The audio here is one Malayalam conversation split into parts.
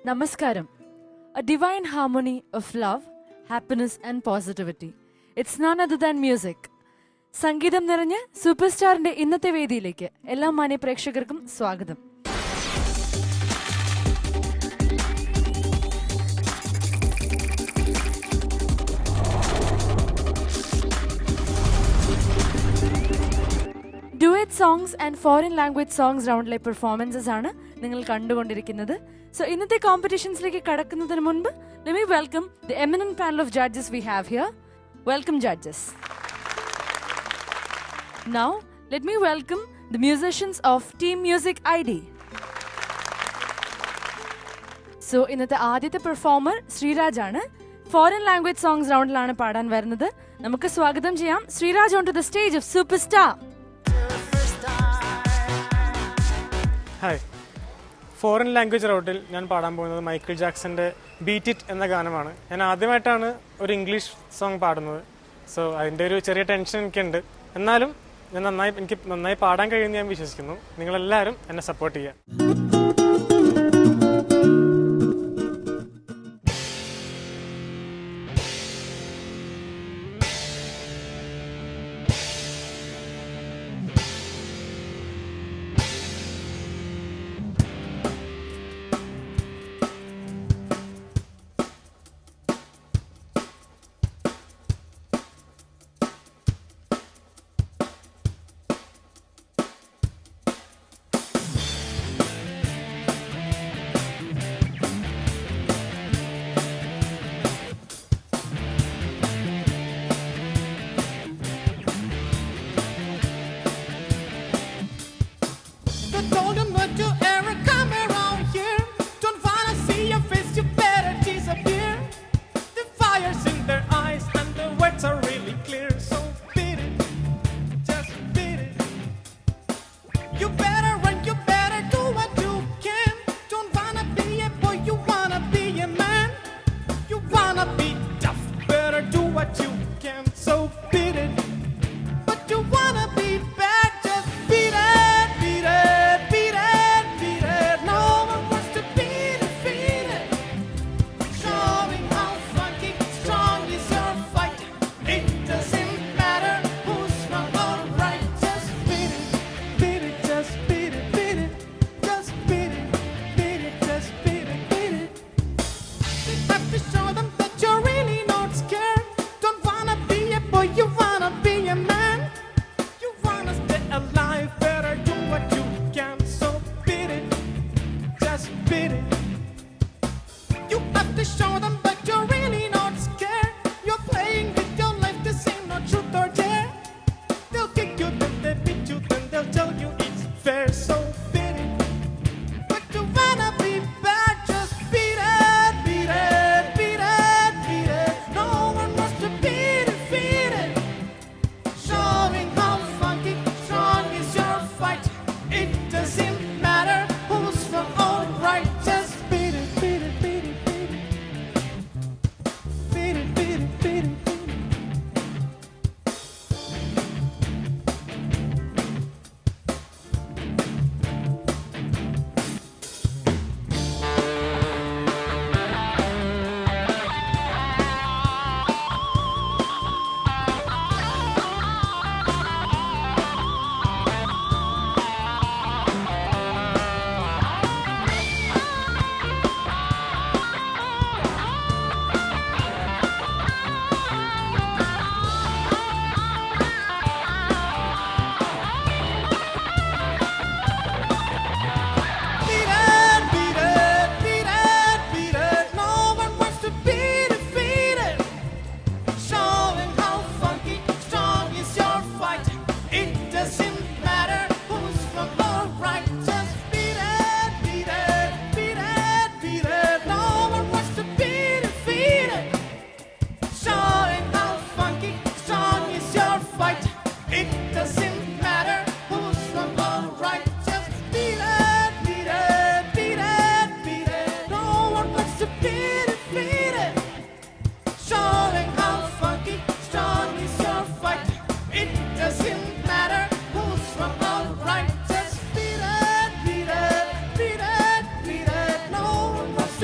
Namaskaram. A divine harmony of love, happiness and positivity. It's none other than music. സംഗീതം നിറഞ്ഞ സൂപ്പർ സ്റ്റാറിന്റെ ഇന്നത്തെ വേദിയിലേക്ക് എല്ലാ മാന്യ പ്രേക്ഷകർക്കും സ്വാഗതം. Duet songs and foreign language songs റൗണ്ടിലെ പെർഫോമൻസസ് ആണ് നിങ്ങൾ കണ്ടുകൊണ്ടിരിക്കുന്നത്. സോ ഇന്നത്തെ കോമ്പറ്റീഷൻസിലേക്ക് കടക്കുന്നതിന് മുൻപ് let me welcome the eminent panel of judges we have here. Welcome judges. Now let me welcome the musicians of Team Music ID. So ഇന്നത്തെ ആദ്യത്തെ പെർഫോമർ ശ്രീരാജ് ആണ്. ഫോറിൻ ലാംഗ്വേജ് സോങ്സ് റൗണ്ടിലാണ് പാടാൻ വരുന്നത്. നമുക്ക് സ്വാഗതം ചെയ്യാം Sreeraj on to the stage of super star. Hi, foreign language റൗണ്ടിൽ ഞാൻ പാടാൻ പോകുന്നത് മൈക്കിൾ ജാക്സന്റെ ബീറ്റ് ഇറ്റ് എന്ന ഗാനമാണ്. ഞാൻ ആദ്യമായിട്ടാണ് ഒരു ഇംഗ്ലീഷ് സോങ് പാടുന്നത്. സോ അതിൻ്റെ ഒരു ചെറിയ ടെൻഷൻ എനിക്കുണ്ട്. എന്നാലും എനിക്ക് നന്നായി പാടാൻ കഴിയുമെന്ന് ഞാൻ വിശ്വസിക്കുന്നു. നിങ്ങളെല്ലാവരും എന്നെ സപ്പോർട്ട് ചെയ്യാം.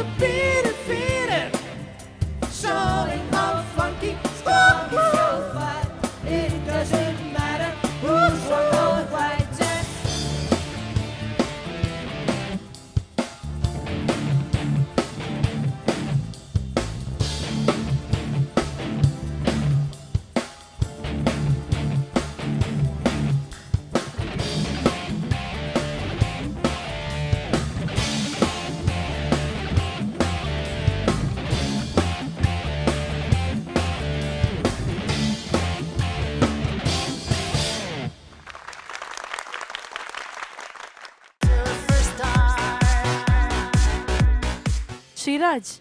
to beat it, showing how funky, strong we shall fight. It doesn't matter who's wrong or right. Sreeraj,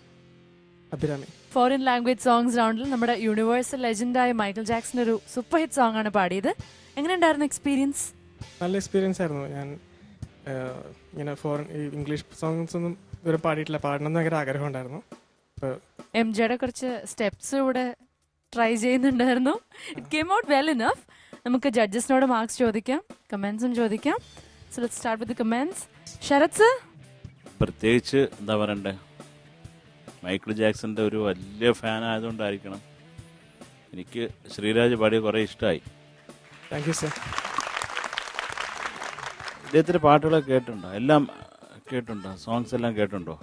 Abhirami. Foreign language songs റൗണ്ടിൽ നമ്മുടെ യൂണിവേഴ്സൽ ലെജൻഡായ മൈക്കിൾ ജാക്സൺ ഒരു സൂപ്പർ ഹിറ്റ് സോങ് ആണ് പാടിയത്. എങ്ങനെയുണ്ടായിരുന്നു എക്സ്പീരിയൻസ്? നല്ല എക്സ്പീരിയൻസ് ആയിരുന്നു. ഞാൻ ഇങ്ങനെ ഫോറിൻ ഈ ഇംഗ്ലീഷ് സോങ്സ് ഒന്നും ഇതുവരെ പാടിയിട്ടില്ല. പാടണം എന്ന് ഭയങ്കര ആഗ്രഹം ഉണ്ടായിരുന്നു. MJയുടെ കുറച്ച് സ്റ്റെപ്സ് ഇവിടെ ട്രൈ ചെയ്യുന്നുണ്ടായിരുന്നു. It came out well enough. നമുക്ക് ജഡ്ജസിനോട് മാർക്സ് ചോദിക്കാം, കമന്റ്സും ചോദിക്കാം. So let's start with comments. Sarath sir, പ്രത്യേകിച്ച് എന്താ പറയണ്ടേ, മൈക്കിൾ ജാക്സന്റെ ഒരു വലിയ ഫാൻ ആയതുകൊണ്ടായിരിക്കണം എനിക്ക് ശ്രീരാജ് പാടിയ കുറേ ഇഷ്ടമായി. Thank you sir. ഇദ്ദേഹത്തിന്റെ പാട്ടുകളൊക്കെ കേട്ടിട്ടുണ്ടോ? എല്ലാം കേട്ടിട്ടുണ്ടോ? സോങ്സ് എല്ലാം കേട്ടിട്ടുണ്ടോ?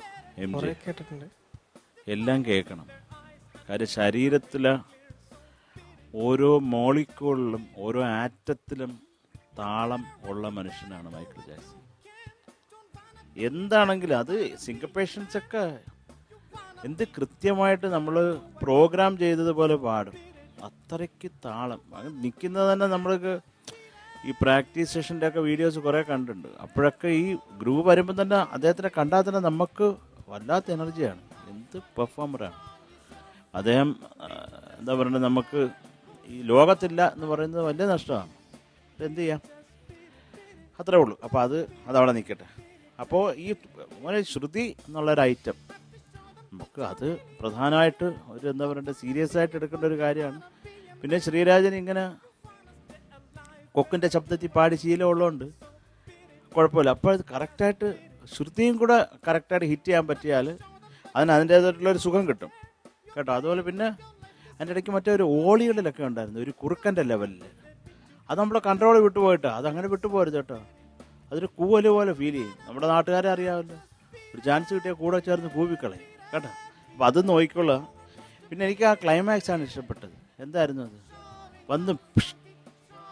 കേട്ടിട്ടുണ്ട്. എല്ലാം കേൾക്കണം. കാര്യം ശരീരത്തിലെ ഓരോ മോളിക്യൂളിലും ഓരോ ആറ്റത്തിലും താളം ഉള്ള മനുഷ്യനാണ് മൈക്കിൾ ജാക്സൺ. എന്താണെങ്കിലും അത് സിങ്കപ്പേഷൻസ് ഒക്കെ എന്ത് കൃത്യമായിട്ട് നമ്മൾ പ്രോഗ്രാം ചെയ്തതുപോലെ പാടും. അത്രയ്ക്ക് താളം നിൽക്കുന്നത് തന്നെ നമ്മൾക്ക് ഈ പ്രാക്ടീസ് സെഷൻ്റെ ഒക്കെ വീഡിയോസ് കുറേ കണ്ടിട്ടുണ്ട്. അപ്പോഴൊക്കെ ഈ ഗ്രൂപ്പ് വരുമ്പോൾ തന്നെ അദ്ദേഹത്തിനെ കണ്ടാൽ തന്നെ നമുക്ക് വല്ലാത്ത എനർജിയാണ്. എന്ത് പെർഫോമറാണ് അദ്ദേഹം. എന്താ പറയുക, നമുക്ക് ഈ ലോകത്തില്ല എന്ന് പറയുന്നത് വലിയ നഷ്ടമാണ്. എന്ത് ചെയ്യാം, അത്രേ ഉള്ളൂ. അപ്പോൾ അതവിടെ നിൽക്കട്ടെ. അപ്പോൾ ഈ ശ്രുതി എന്നുള്ളൊരു ഐറ്റം നമുക്ക് അത് പ്രധാനമായിട്ട് ഒരു എന്താ പറയണ്ടേ സീരിയസ് ആയിട്ട് എടുക്കേണ്ട ഒരു കാര്യമാണ്. പിന്നെ ശ്രീരാജൻ ഇങ്ങനെ കൊക്കിൻ്റെ ശബ്ദത്തിൽ പാടി ശീലമുള്ളതുകൊണ്ട് കുഴപ്പമില്ല. അപ്പോൾ അത് കറക്റ്റായിട്ട് ശ്രുതിയും കൂടെ കറക്റ്റായിട്ട് ഹിറ്റ് ചെയ്യാൻ പറ്റിയാൽ അതിൻ്റേതായിട്ടുള്ളൊരു സുഖം കിട്ടും കേട്ടോ. അതുപോലെ പിന്നെ അതിൻ്റെ ഇടയ്ക്ക് മറ്റൊരു ഓളികളിലൊക്കെ ഉണ്ടായിരുന്നു, ഒരു കുറുക്കൻ്റെ ലെവലിൽ. അത് നമ്മളെ കൺട്രോൾ വിട്ടുപോയിട്ടോ, അതങ്ങനെ വിട്ടുപോകരുത് കേട്ടോ. അതൊരു കൂവല് പോലെ ഫീൽ ചെയ്യും. നമ്മുടെ നാട്ടുകാരെ അറിയാമല്ലോ, ഒരു ചാൻസ് കിട്ടിയാൽ കൂടെ ചേർന്ന് കൂവിക്കളയും കേട്ടോ. അപ്പോൾ അത് നോക്കിക്കൊള്ളുക. പിന്നെ എനിക്ക് ആ ക്ലൈമാക്സ് ആണ് ഇഷ്ടപ്പെട്ടത്. എന്തായിരുന്നു അത്? വന്ന്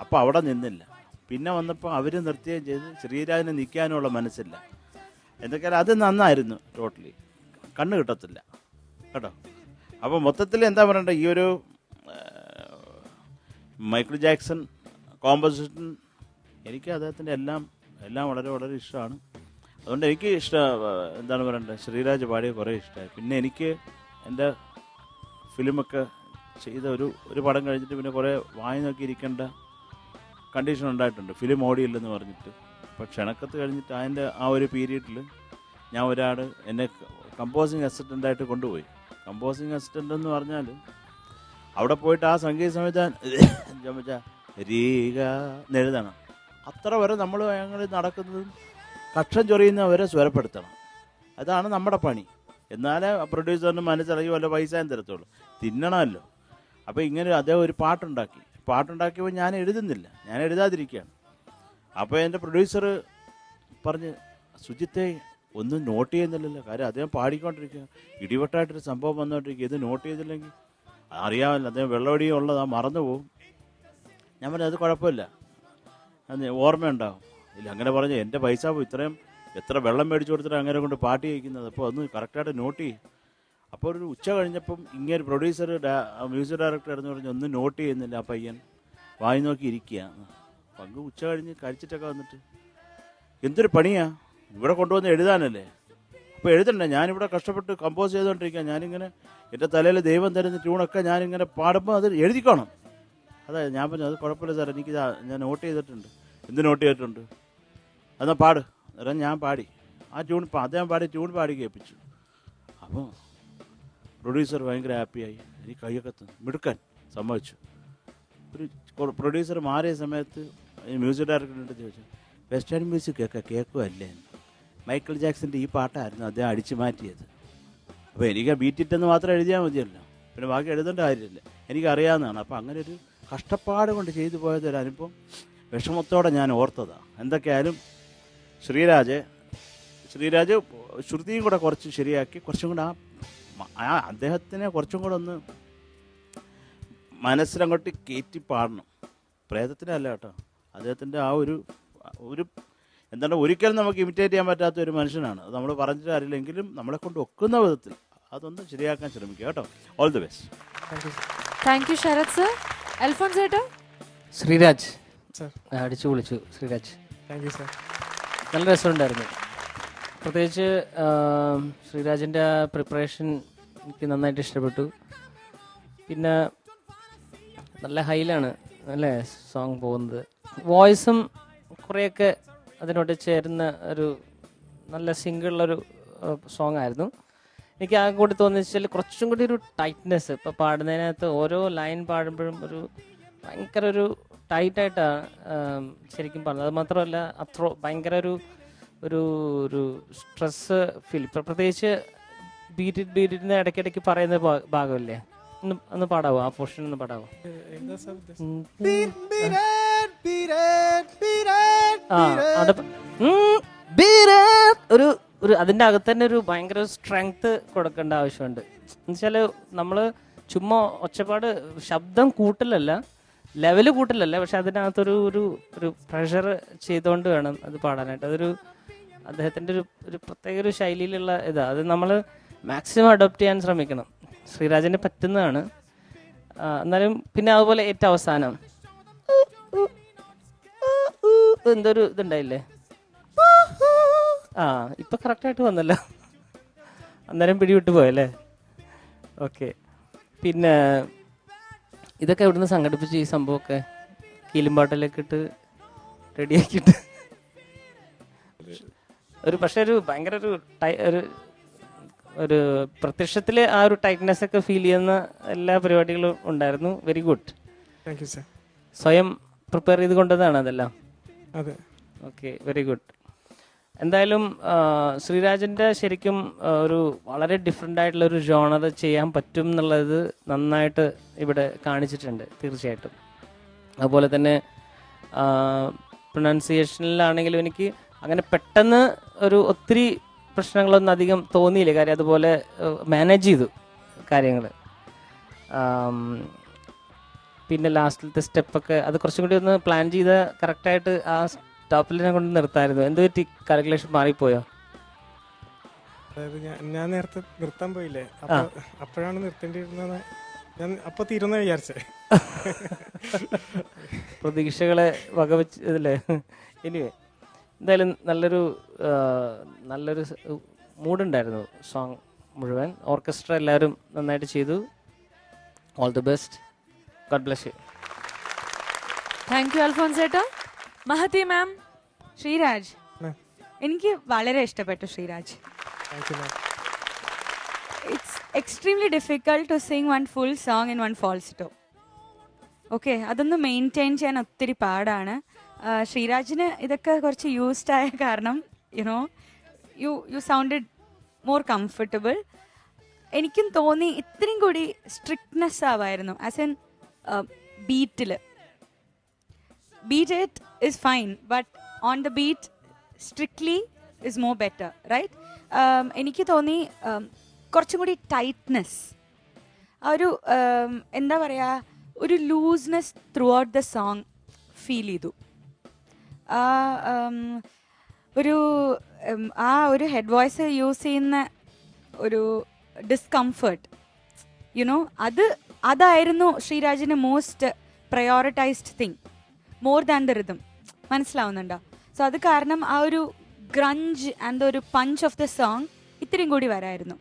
അപ്പോൾ അവിടെ നിന്നില്ല. പിന്നെ വന്നപ്പോൾ അവർ നിർത്തുകയും ചെയ്ത് ശ്രീരാജിനെ നിൽക്കാനുള്ള മനസ്സില്ല. എന്തൊക്കെയാലും അത് നന്നായിരുന്നു. ടോട്ടലി കണ്ണ് കിട്ടത്തില്ല കേട്ടോ. അപ്പോൾ മൊത്തത്തിൽ എന്താ പറയണ്ടേ, ഈ ഒരു മൈക്കിൾ ജാക്സൺ കോമ്പോസിഷൻ എനിക്ക് അദ്ദേഹത്തിൻ്റെ എല്ലാം വളരെ വളരെ ഇഷ്ടമാണ്. അതുകൊണ്ട് എനിക്ക് എന്താണ് പറയണ്ടത്, ശ്രീരാജ് പാടിയ കുറേ ഇഷ്ടമായി. പിന്നെ എനിക്ക് എൻ്റെ ഫിലിമൊക്കെ ചെയ്ത ഒരു പടം കഴിഞ്ഞിട്ട് പിന്നെ കുറേ വായി നോക്കിയിരിക്കേണ്ട കണ്ടീഷൻ ഉണ്ടായിട്ടുണ്ട്. ഫിലിം ഓടിയില്ലെന്ന് പറഞ്ഞിട്ട്. അപ്പോൾ ക്ഷണക്കത്ത് കഴിഞ്ഞിട്ട് അതിൻ്റെ ആ ഒരു പീരീഡിൽ ഞാൻ ഒരാൾ എന്നെ കമ്പോസിങ് അസിസ്റ്റൻ്റായിട്ട് കൊണ്ടുപോയി. കമ്പോസിങ് അസിസ്റ്റൻ്റ് എന്ന് പറഞ്ഞാൽ അവിടെ പോയിട്ട് ആ സംഗീത സംവിധാനം രീക എഴുതണം. അത്ര വരെ നമ്മൾ ഞങ്ങൾ നടക്കുന്നതും കക്ഷം ചൊറിയുന്നവരെ സ്വരപ്പെടുത്തണം. അതാണ് നമ്മുടെ പണി. എന്നാലേ പ്രൊഡ്യൂസറിന് മനസ്സിലാക്കി വല്ല പൈസയും തരത്തുള്ളൂ. തിന്നണമല്ലോ. അപ്പോൾ ഇങ്ങനെ അദ്ദേഹം ഒരു പാട്ടുണ്ടാക്കിയപ്പോൾ ഞാൻ എഴുതുന്നില്ല, ഞാൻ എഴുതാതിരിക്കുകയാണ്. അപ്പോൾ എൻ്റെ പ്രൊഡ്യൂസർ പറഞ്ഞ്, സുജിത്തെ ഒന്നും നോട്ട് ചെയ്യുന്നില്ലല്ലോ. കാര്യം അദ്ദേഹം പാടിക്കൊണ്ടിരിക്കുക, ഇടിവെട്ടായിട്ടൊരു സംഭവം വന്നുകൊണ്ടിരിക്കുക. ഇത് നോട്ട് ചെയ്തില്ലെങ്കിൽ അറിയാമല്ലോ, അദ്ദേഹം വെള്ളമടിയും ഉള്ളതാണ്, മറന്നു പോകും. ഞാൻ പറഞ്ഞു അത് കുഴപ്പമില്ല, ഓർമ്മയുണ്ടാവും. ഇല്ല അങ്ങനെ പറഞ്ഞു, എൻ്റെ പൈസ പോയി, ഇത്രയും എത്ര വെള്ളം മേടിച്ചു കൊടുത്തിട്ട് അങ്ങനെ കൊണ്ട് പാട്ട് കഴിക്കുന്നത്. അപ്പോൾ ഒന്ന് കറക്റ്റായിട്ട് നോട്ട് ചെയ്യും. അപ്പോൾ ഒരു ഉച്ച കഴിഞ്ഞപ്പം ഇങ്ങനെ പ്രൊഡ്യൂസർ മ്യൂസിക് ഡയറക്ടർ എന്ന് പറഞ്ഞ് ഒന്നും നോട്ട് ചെയ്യുന്നില്ല. ആ പയ്യൻ വായി നോക്കി ഇരിക്കുക. പങ്ക് ഉച്ച കഴിഞ്ഞ് കഴിച്ചിട്ടൊക്കെ വന്നിട്ട്, എന്തൊരു പണിയാ ഇവിടെ കൊണ്ടുവന്ന് എഴുതാനല്ലേ. അപ്പോൾ എഴുതണ്ടേ, ഞാനിവിടെ കഷ്ടപ്പെട്ട് കമ്പോസ് ചെയ്തുകൊണ്ടിരിക്കുക. ഞാനിങ്ങനെ എൻ്റെ തലയിൽ ദൈവം തരുന്ന ട്യൂണൊക്കെ ഞാനിങ്ങനെ പാടുമ്പോൾ അത് എഴുതിക്കോണം. അതായത് ഞാൻ പറഞ്ഞു, അത് കുഴപ്പമില്ല സാർ, എനിക്ക് ഞാൻ നോട്ട് ചെയ്തിട്ടുണ്ട്. എന്ത് നോട്ട് ചെയ്തിട്ടുണ്ട്? എന്നാൽ പാട്. അന്നേരം ഞാൻ പാടി ആ ട്യൂൺ, അദ്ദേഹം പാടി ട്യൂൺ പാടി കേൾപ്പിച്ചു. അപ്പോൾ പ്രൊഡ്യൂസർ ഭയങ്കര ഹാപ്പിയായി, എനിക്ക് കൈയൊക്കെ മിടുക്കാൻ സമ്മതിച്ചു. ഒരു പ്രൊഡ്യൂസർ മാറിയ സമയത്ത് മ്യൂസിക് ഡയറക്ടറിൻ്റെ ചോദിച്ചു, വെസ്റ്റേൺ മ്യൂസിക് ഒക്കെ കേൾക്കുമല്ലേ? മൈക്കിൾ ജാക്സൻ്റെ ഈ പാട്ടായിരുന്നു അദ്ദേഹം അടിച്ചു മാറ്റിയത്. അപ്പോൾ എനിക്ക് ബീറ്റിട്ടെന്ന് മാത്രം എഴുതിയാൽ മതിയല്ലോ, പിന്നെ ബാക്കി എഴുതേണ്ട കാര്യമില്ല, എനിക്കറിയാവുന്നതാണ്. അപ്പോൾ അങ്ങനെ ഒരു കഷ്ടപ്പാട് കൊണ്ട് ചെയ്തു പോയതൊരു അനുഭവം വിഷമത്തോടെ ഞാൻ ഓർത്തതാണ്. എന്തൊക്കെയായാലും ശ്രീരാജ് ശ്രുതിയും കൂടെ കുറച്ച് ശരിയാക്കി, കുറച്ചും കൂടെ ആ അദ്ദേഹത്തിനെ കുറച്ചും കൂടെ ഒന്ന് മനസ്സിലങ്ങോട്ട് കയറ്റി പാടണം. പ്രേതത്തിനല്ല കേട്ടോ, അദ്ദേഹത്തിൻ്റെ ആ ഒരു എന്താണ് ഒരിക്കലും നമുക്ക് ഇമിറ്റേറ്റ് ചെയ്യാൻ പറ്റാത്ത ഒരു മനുഷ്യനാണ്. അത് നമ്മൾ പറഞ്ഞിട്ട് അറിയില്ലെങ്കിലും നമ്മളെ കൊണ്ട് ഒക്കുന്ന വിധത്തിൽ അതൊന്ന് ശരിയാക്കാൻ ശ്രമിക്കുക കേട്ടോ. All the best. Thank you Sarath sir. Alphons ഏട്ടാ? ശ്രീരാജ് സർ. അടിച്ചു പൊളിച്ചു ശ്രീരാജ്. Thank you sir. നല്ല രസമുണ്ടായിരുന്നു. പ്രത്യേകിച്ച് ശ്രീരാജിൻ്റെ ആ പ്രിപ്പറേഷൻ എനിക്ക് നന്നായിട്ട് ഇഷ്ടപ്പെട്ടു. പിന്നെ നല്ല ഹൈലാണ് അല്ലേ സോങ് പോകുന്നത്. വോയിസും കുറേയൊക്കെ അതിനോട് ചേരുന്ന ഒരു നല്ല സിംഗിളുള്ളൊരു സോങ് ആയിരുന്നു. എനിക്ക് ആകെ കൂടി തോന്നിച്ചാൽ കുറച്ചും കൂടി ഒരു ടൈറ്റ്നെസ്, ഇപ്പോൾ പാടുന്നതിനകത്ത് ഓരോ ലൈൻ പാടുമ്പോഴും ഒരു ഭയങ്കര ഒരു ടൈറ്റായിട്ടാണ് ശരിക്കും പറഞ്ഞത്. അത് മാത്രമല്ല അത്ര ഭയങ്കര ഒരു സ്ട്രെസ് ഫീൽ. ഇപ്പം പ്രത്യേകിച്ച് ബീറ്റിന് ഇടയ്ക്കിടയ്ക്ക് പറയുന്ന ഭാഗമല്ലേ, ഒന്ന് പാടാവോ? ആ പോർഷൻ ഒന്ന് പാടാവോ? ഒരു അതിൻ്റെ അകത്ത് തന്നെ ഒരു ഭയങ്കര സ്ട്രെങ്ത് കൊടുക്കേണ്ട ആവശ്യമുണ്ട്. എന്നുവെച്ചാൽ നമ്മൾ ചുമ്മാ ഒച്ചപ്പാട് ശബ്ദം കൂട്ടലല്ല, ലെവല് കൂട്ടലല്ല, പക്ഷെ അതിനകത്തൊരു ഒരു പ്രഷർ ചെയ്തുകൊണ്ട് വേണം അത് പാടാനായിട്ട്. അതൊരു അദ്ദേഹത്തിൻ്റെ ഒരു പ്രത്യേക ഒരു ശൈലിയിലുള്ള ഇതാണ്. അത് നമ്മൾ മാക്സിമം അഡോപ്റ്റ് ചെയ്യാൻ ശ്രമിക്കണം. ശ്രീരാജിന് പറ്റുന്നതാണ്. എന്നാലും പിന്നെ അതുപോലെ ഏറ്റവും അവസാനം എന്തൊരു ഇതുണ്ടായില്ലേ, ഇപ്പൊ കറക്റ്റായിട്ട് വന്നല്ലോ, അന്നേരം പിടിവിട്ട് പോയല്ലേ. ഓക്കെ. പിന്നെ ഇതൊക്കെ എവിടുന്ന് സംഘടിപ്പിച്ച് ഈ സംഭവമൊക്കെ കീലുംപാട്ടിലേക്ക് ഇട്ട് റെഡിയാക്കിയിട്ട് പക്ഷെ ഒരു ഭയങ്കര ഒരു പ്രത്യക്ഷത്തിൽ ആ ഒരു ടൈറ്റ്നെസ് ഒക്കെ ഫീൽ ചെയ്യുന്ന എല്ലാ പരിപാടികളും ഉണ്ടായിരുന്നു. Very good. Thank you sir. സ്വയം പ്രിപ്പയർ ചെയ്ത് കൊണ്ടതാണ് അതെല്ലാം. അതെ. Okay, very good. എന്തായാലും ശ്രീരാജിൻ്റെ ശരിക്കും ഒരു വളരെ ഡിഫറെൻ്റ് ആയിട്ടുള്ള ഒരു ജോണർ ചെയ്യാൻ പറ്റും എന്നുള്ളത് നന്നായിട്ട് ഇവിടെ കാണിച്ചിട്ടുണ്ട് തീർച്ചയായിട്ടും. അതുപോലെ തന്നെ പ്രൊനൗൺസിയേഷനിലാണെങ്കിലും എനിക്ക് അങ്ങനെ പെട്ടെന്ന് ഒത്തിരി പ്രശ്നങ്ങളൊന്നും അധികം തോന്നിയില്ല. കാര്യം അതുപോലെ മാനേജ് ചെയ്തു കാര്യങ്ങൾ. പിന്നെ ലാസ്റ്റിലത്തെ സ്റ്റെപ്പൊക്കെ അത് കുറച്ചും കൂടി ഒന്ന് പ്ലാൻ ചെയ്ത് കറക്റ്റായിട്ട് ആ സ്റ്റോപ്പിലിനെ കൊണ്ട് നിർത്തായിരുന്നു. എന്ത് പറ്റി, കാൽക്കുലേഷൻ മാറിപ്പോയോ? അതായത് ഞാൻ നേരത്തെ നിർത്താൻ പോയില്ലേ, അപ്പോഴാണ് നിർത്തേണ്ടിയിരുന്നത്. ഞാൻ അപ്പൊ തീരുന്ന വിചാരിച്ചേ. പ്രതീക്ഷകളെ വകവെച്ച് ഇതല്ലേ. എനിവേ എന്തായാലും നല്ലൊരു മൂഡുണ്ടായിരുന്നു സോങ് മുഴുവൻ. ഓർക്കസ്ട്ര എല്ലാവരും നന്നായിട്ട് ചെയ്തു. All the best. God bless you. Thank you Alphonse ഏട്ടാ. മഹതി മാം. ശ്രീരാജ്, എനിക്ക് വളരെ ഇഷ്ടപ്പെട്ടു Sreeraj. It's extremely difficult to sing one full song in one falsetto. Okay, അതൊന്ന് മെയിൻറ്റെയിൻ ചെയ്യാൻ ഒത്തിരി പാടാണ്. ശ്രീരാജിന് ഇതൊക്കെ കുറച്ച് യൂസ്ഡ് ആയ കാരണം യു സൗണ്ടഡ് മോർ കംഫർട്ടബിൾ. എനിക്കും തോന്നി ഇത്രയും കൂടി സ്ട്രിക്ട്നെസ് ആവായിരുന്നു. ആസ് എൻ ബീറ്റിൽ beat it is fine, but on the beat strictly is more better, right? എനിക്ക് തോന്നി കുറച്ചും കൂടി ടൈറ്റ്നെസ്, ഒരു എന്താ പറയുക, ഒരു looseness throughout the song feel ചെയ്തു. ഒരു ഹെഡ് വോയിസ് യൂസ് ചെയ്യുന്ന ഒരു ഡിസ്കംഫർട്ട് അതായിരുന്നു ശ്രീരാജിന് most prioritized thing, more than the rhythm. മനസ്സിലാവുന്നുണ്ടോ? സോ അത് കാരണം ആ ഒരു ഗ്രഞ്ച് ആൻഡ് ഒരു പഞ്ച് ഓഫ് ദ സോങ് ഇത്രയും കൂടി വരായിരുന്നു.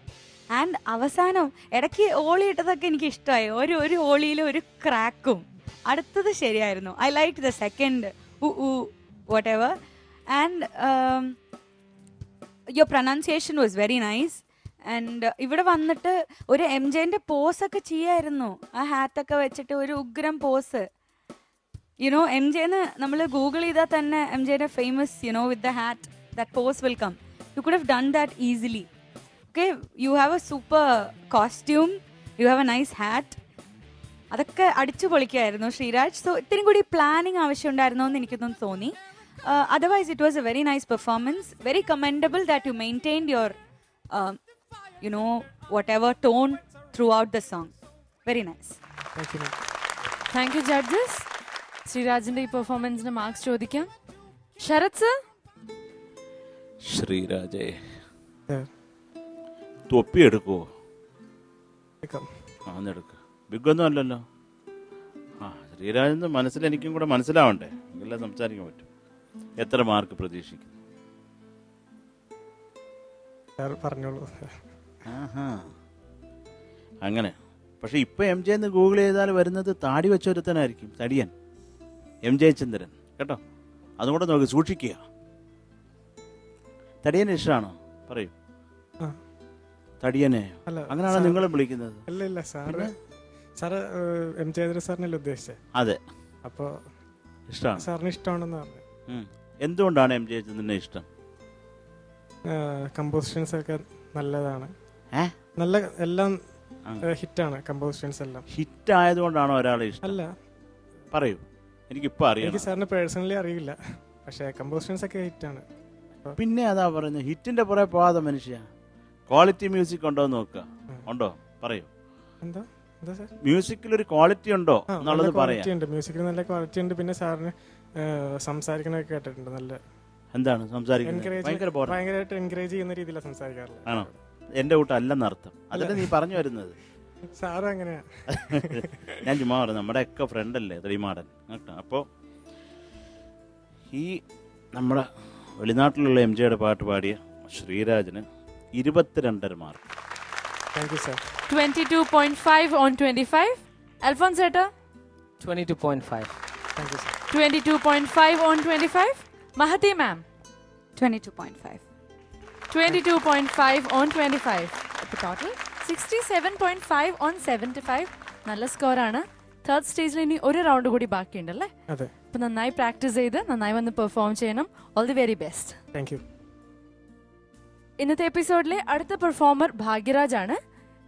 ആൻഡ് അവസാനം ഇടയ്ക്ക് ഓളി ഇട്ടതൊക്കെ എനിക്ക് ഇഷ്ടമായി. ഒരു ഓളിയിൽ ഒരു ക്രാക്കും. അടുത്തത് ശരിയായിരുന്നു. I like the second whatever, and your pronunciation was very nice. And ഇവിടെ വന്നിട്ട് ഒരു MJന്റെ പോസൊക്കെ ചെയ്യായിരുന്നു. ആ ഹാറ്റൊക്കെ വെച്ചിട്ട് ഒരു ഉഗ്രം പോസ്. MJന്ന് നമ്മൾ ഗൂഗിൾ ചെയ്താൽ തന്നെ MJന്റെ famous with the hat, that pose will come. You could have done that easily. Okay, you have a super costume, you have a nice hat. അതൊക്കെ അടിച്ചു പൊളിക്കായിരുന്നു ശ്രീരാജ്. സോ ഇത്തിരി കൂടി പ്ലാനിങ് ആവശ്യമുണ്ടായിരുന്നോ എന്ന് എനിക്കൊന്നും തോന്നി. Otherwise, it was a very nice performance. Very commendable that you maintained your, whatever tone throughout the song. Very nice. Thank you, judges. ശ്രീരാജിന്റെ ഈ പെർഫോമൻസിന് മാർക്സ് ചോദിക്കാം. ശരത് സർ. ശ്രീരാജേ, തൊപ്പി എടുക്കുവോ? എടുക്ക. ബിഗൊന്നും അല്ലല്ലോ. ശ്രീരാജെന്ന് മനസ്സിൽ എനിക്കും കൂടെ മനസ്സിലാവണ്ടേ, എല്ലാം സംസാരിക്കാൻ പറ്റും. എത്ര മാർക്ക് പ്രതീക്ഷിക്കുന്നു? അങ്ങനെ. പക്ഷെ ഇപ്പൊ MJ എന്ന് ഗൂഗിൾ ചെയ്താൽ വരുന്നത് താടി വെച്ചൊരുത്തനായിരിക്കും. തടിയൻ MJ ചന്ദ്രൻ കേട്ടോ. അതുകൂടെ നോക്കി സൂക്ഷിക്കുക. തടിയനെ ഇഷ്ടമാണോ? പറയൂ. തടിയനെ അങ്ങനെയാണോ നിങ്ങളും വിളിക്കുന്നത്? അതെ, അപ്പൊ ഇഷ്ടമാണ്. സാറിന് ഇഷ്ടമാണെന്ന് പറഞ്ഞു. എന്തുകൊണ്ടാണ് MJ ചന്ദ്രനെ ഇഷ്ടം? കമ്പോസിഷൻസ് ഒക്കെ നല്ലതാണ്. നല്ല എല്ലാം ഹിറ്റാണ്. കമ്പോസിഷൻസ് എല്ലാം ഹിറ്റ് ആയതുകൊണ്ടാണോ ഒരാളെ ഇഷ്ടം? അല്ല, പറയൂ. എനിക്കിപ്പോ അറിയാം. എനിക്ക് സാറിന് പേഴ്സണലി അറിയില്ല, പക്ഷെ കമ്പോസിഷൻസ് ഒക്കെ ഹിറ്റാണ്. പിന്നെ അതാ പറയുന്നത്, ഹിറ്റിന്റെ പുറകെ പോവാതെ മനുഷ്യ. ക്വാളിറ്റി മ്യൂസിക് ഉണ്ടോ നോക്കുക. ഉണ്ടോ? പറയൂ. എന്താ മ്യൂസിക്കിൽ ഒരു ക്വാളിറ്റി ഉണ്ടോ എന്നുള്ളത് പറയാം. മ്യൂസിക്കിൽ നല്ല ക്വാളിറ്റി ഉണ്ട്. പിന്നെ സാറിന് സംസാരിക്കണൊക്കെ കേട്ടിട്ടുണ്ട്. നല്ല എന്താണ് സംസാരിക്കുന്നത്? ഭയങ്കരമായിട്ട് എൻകറേജ് ചെയ്യുന്ന രീതിയിലാണ് സംസാരിക്കാറുള്ളത്. ആണോ? എന്റെ കൂട്ടല്ലെന്നർത്ഥം. അതല്ലേ നീ പറഞ്ഞു വരുന്നത്? സാറ് അങ്ങനെയാ. ഞാൻ ചുമ്മാ പറഞ്ഞു, നമ്മുടെ ഒക്കെ ഫ്രണ്ട് അല്ലേ തെളിമാടൻ കേട്ടോ. അപ്പോൾ ഈ നമ്മുടെ വെളിനാട്ടിലുള്ള MJയുടെ പാട്ട് പാടിയ ശ്രീരാജിന് 22.5 mark. Thank you sir. 22.5 on 25. Alphonse Etta. 22.5. Thank you sir. 22.5 on 25. Mahati ma'am. 22.5. 22.5 on 25. അപ്പോൾ ടോട്ടൽ 67.5 on 75. നല്ല സ്കോറാണ്. തേർഡ് സ്റ്റേജിൽ ഇനി ഒരു റൗണ്ട് കൂടി ബാക്കിയുണ്ടല്ലേ? അതെ. അപ്പോൾ നന്നായി പ്രാക്ടീസ് ചെയ്ത് നന്നായി വന്ന് പെർഫോം ചെയ്യണം. All the very best. Thank you. ഇന്നത്തെ എപ്പിസോഡിലെ അടുത്ത പെർഫോമർ ഭാഗ്യരാജ് ആണ്.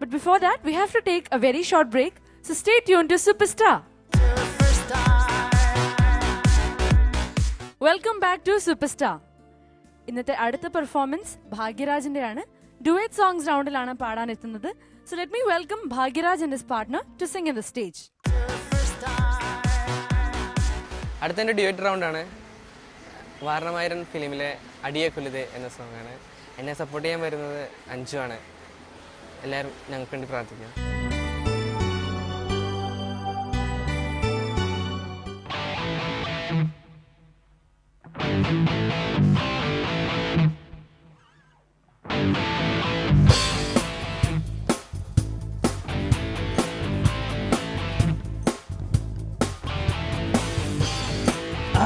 But before that we have to take a very short break. So stay tune to super star. Welcome back to super star. ഇന്നത്തെ അടുത്ത പെർഫോമൻസ് ഭാഗ്യരാജിന്റെ ആണ്. ഡുവറ്റ് സോങ്സ് റൗണ്ടിലാണ് പാടാൻ എത്തുന്നത്. So let me welcome Bhagyaraj and his partner to sing in the stage. അടുത്ത ഡ്യുവറ്റ് റൗണ്ടാണ്. വാരണമായിരൻ ഫിലിമിലെ അടിയെ കൊല്ലുതേ എന്ന സോങ്ങാണ്. എന്നെ സപ്പോർട്ട് ചെയ്യാൻ വരുന്നത് അഞ്ജു ആണ്. എല്ലാവരും ഞങ്ങൾക്ക് വേണ്ടി പ്രാർത്ഥിക്കാം.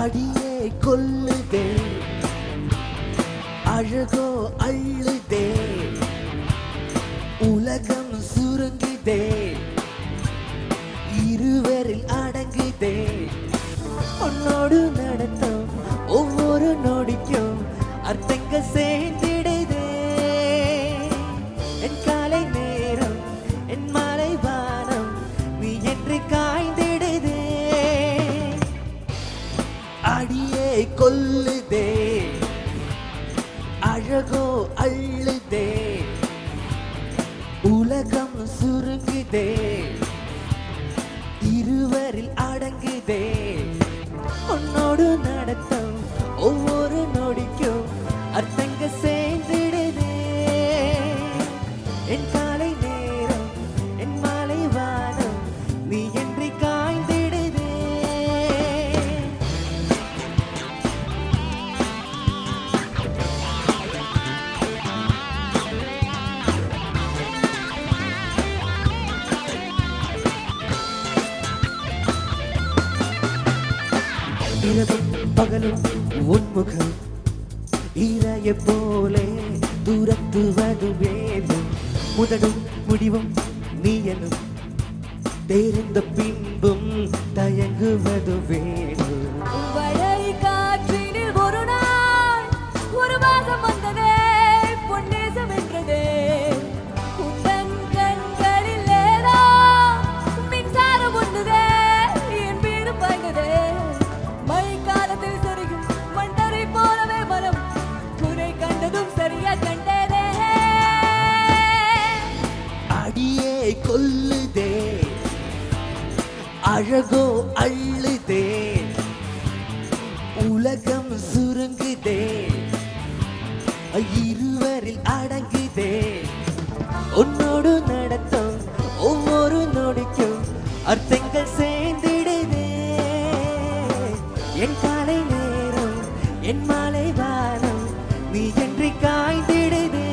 அடியே கொல்லுதே, அழகோ அள்ளுதே, உலகம் சுருங்குதே, இருவரில் அடங்குதே, உன்னோடு நடத்தும் ஒவ்வொரு நொடிக்கும் அர்த்தங்கள் சேர்ந்திடுதே. என் காலை நேரம், என் மாலை வானம், நீ என்று காய்ந்திடுதே. அடியே கொல்லுதே, அழகோ அள்ளுதே, உலகம் சுருங்குதே, இருவரில் அடங்குதே, உன்னோடு நடத்தும் ஒவ்வொரு நொடிக்கும் அர்த்தங்கள் சேர்ந்திடுதே. என் காலை நேரம், என் மாலை வானம், நீ என்று காய்ந்திடுதே. இரவும் பகலும் உன்முகம் ஈரைய போலே தூரத்துவது வேணும். முதலும் முடிவும் நீ எனும் தெரிந்த பின்பும் தயங்குவது வேணும். வழி காற்றினில் ஒரு நாள் ஒரு மாதம் வந்ததே, பொன்னேசம் என்றதே, அழகோ அள்ளுதே உலகம் சுருங்குதே இருவரில் அடங்குதே உன்னோடு நடத்தும் ஒவ்வொரு நொடிக்கும் அர்த்தங்கள் சேர்ந்திடுதே என் காலை நேரம் என் மாலை வானம் நீ என்று காய்ந்திடுதே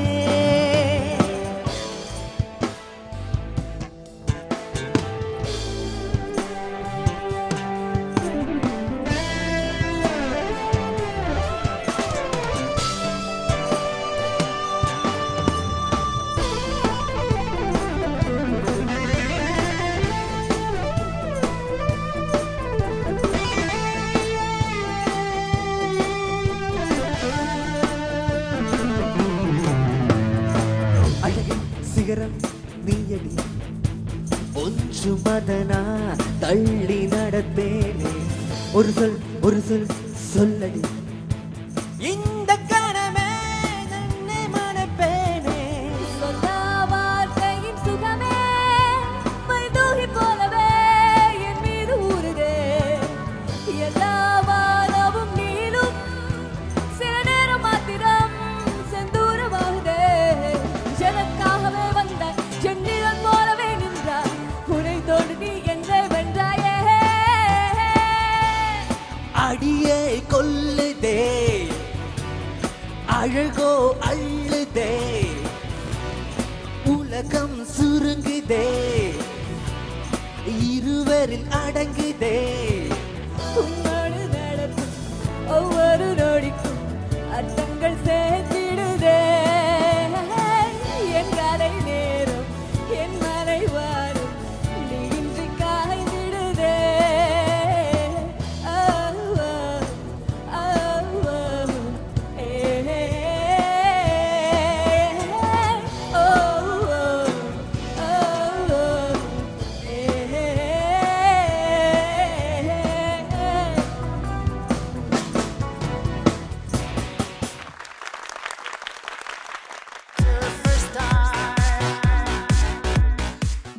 நீயடி ஒன்று மதனா தள்ளி நடப்பேனே ஒரு சொல் சொல்லடி இந்த கணமே நன்னை மனப்பேனே சொன்ன வார்த்தையின் சுகமே மைதூகி போலவே என் மீது ஊறுதே எல்லா வானமும் நீளும் சில நேரம் மாத்திரம் செந்தூரமாகுதே எனக்காகவே வந்த சென்னிடம் போலவே நின்றாய் உனை தோடு நீ என்னை வென்றாயே அடியே கொல்லுதே அழகோ அள்ளுதே உலகம் சுருங்குதே இருவரில் அடங்குதே உன்னோடு நடக்கும் ஒவ்வொரு நொடிக்கும் அர்த்தங்கள் சேர்த்திடுதே என் காலை நேரம் என் மலை வாரும் நீ இன்றி காய்ந்திடுதே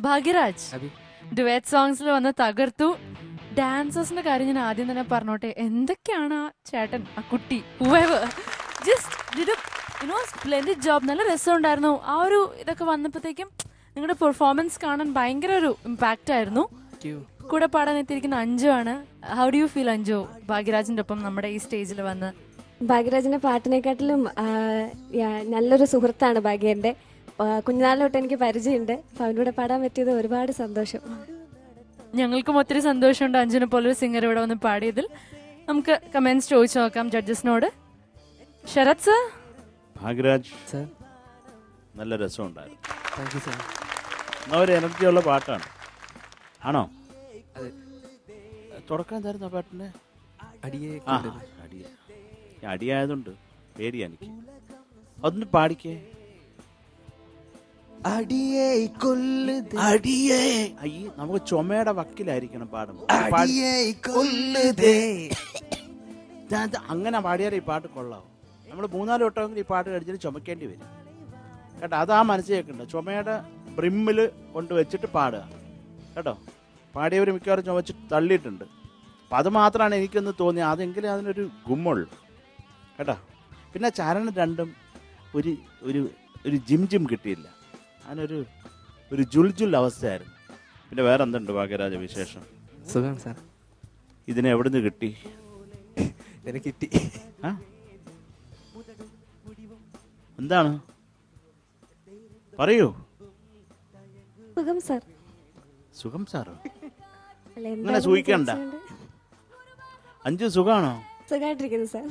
ഭാഗ്യരാജ് ഡുവറ്റ് സോങ്സിൽ വന്ന് തകർത്തു. ഡാൻസേഴ്സിന്റെ കാര്യം ഞാൻ ആദ്യം തന്നെ പറഞ്ഞോട്ടെ, എന്തൊക്കെയാണ് ആ ചേട്ടൻ, ആ കുട്ടി, ജസ്റ്റ് സ്പ്ലെൻഡിഡ് ജോബ്. നല്ല രസമുണ്ടായിരുന്നു. ആ ഒരു ഇതൊക്കെ വന്നപ്പോഴത്തേക്കും നിങ്ങളുടെ പെർഫോമൻസ് കാണാൻ ഭയങ്കര ഒരു ഇമ്പാക്റ്റ് ആയിരുന്നു. കൂടെ പാടാൻ എത്തിയിരിക്കുന്ന അഞ്ജു ആണ്. How do you feel Anju ഭാഗ്യരാജിന്റെ ഒപ്പം നമ്മുടെ ഈ സ്റ്റേജിൽ വന്ന്? ഭാഗ്യരാജിന്റെ പാട്ടിനെക്കാട്ടിലും നല്ലൊരു സുഹൃത്താണ് ഭാഗ്യന്റെ. കുഞ്ഞുനാളിൽ തൊട്ട് എനിക്ക് പരിചയമുണ്ട്. അപ്പോൾ അവൻ്റെ കൂടെ പാടാൻ പറ്റിയത് ഒരുപാട് സന്തോഷം. ഞങ്ങൾക്കും ഒത്തിരി സന്തോഷമുണ്ട് അഞ്ജുനെ പോലൊരു സിംഗർ ഇവിടെ വന്ന് പാടിയതിൽ. നമുക്ക് കമന്റ്സ് ചോദിച്ചു നോക്കാം ജഡ്ജസിനോട്. ശരത് സർ. ഭാഗ്യരാജ് സർ, നല്ല രസമുണ്ടായിരുന്നു. Thank you sir. ഒരു എനർജിയുള്ള പാട്ടാണ്. ആണോ? തുടക്കം എന്തായിരുന്നു ആ പാട്ടിന്റെ? അടിയായതുകൊണ്ട് പേടിയാ എനിക്ക്. അതൊന്ന് പാടിക്കേ. അടിയേ കൊല്ലുതേ അടിയേ അയ്യേ, നമുക്ക് ചുമയുടെ വക്കിലായിരിക്കണം പാടും. അടിയേ കൊല്ലുതേ അങ്ങനെ പാടിയാലേ ഈ പാട്ട് കൊള്ളാവും. നമ്മൾ 3-4 വട്ടമെങ്കിലും ഈ പാട്ട് കഴിച്ചിട്ട് ചുമക്കേണ്ടി വരും കേട്ടോ. അതാ മനസ്സിൽ വെക്കണ്ട. ചുമയുടെ ബ്രിമ്മിൽ കൊണ്ട് വെച്ചിട്ട് പാടുക കേട്ടോ. പാടിയവർ മിക്കവാറും ചുമച്ചിട്ട് തള്ളിയിട്ടുണ്ട്. അപ്പം അത് മാത്രമാണ് എനിക്കൊന്ന് തോന്നിയത്. അതെങ്കിലും അതിനൊരു ഗുമ്മുള്ളൂ കേട്ടോ. പിന്നെ ചരണം രണ്ടും ഒരു ഒരു ഒരു ജിം കിട്ടിയില്ല. അതിനൊരു ജുൽ അവസ്ഥയായിരുന്നു. പിന്നെ വേറെ എന്തുണ്ട് ഭാഗ്യരാജ വിശേഷം? സുഖം സാർ. ഇതിനെ എവിടുന്ന് കിട്ടി? എനിക്ക് കിട്ടി. എന്താണ് പറയൂ. സുഖം സാർ. സുഖം സാറോ? അല്ല, അങ്ങനെ സൂഹിക്കണ്ട. അഞ്ചു സുഖാണോ? സുഖമായിട്ടിരിക്കുന്നു സാർ.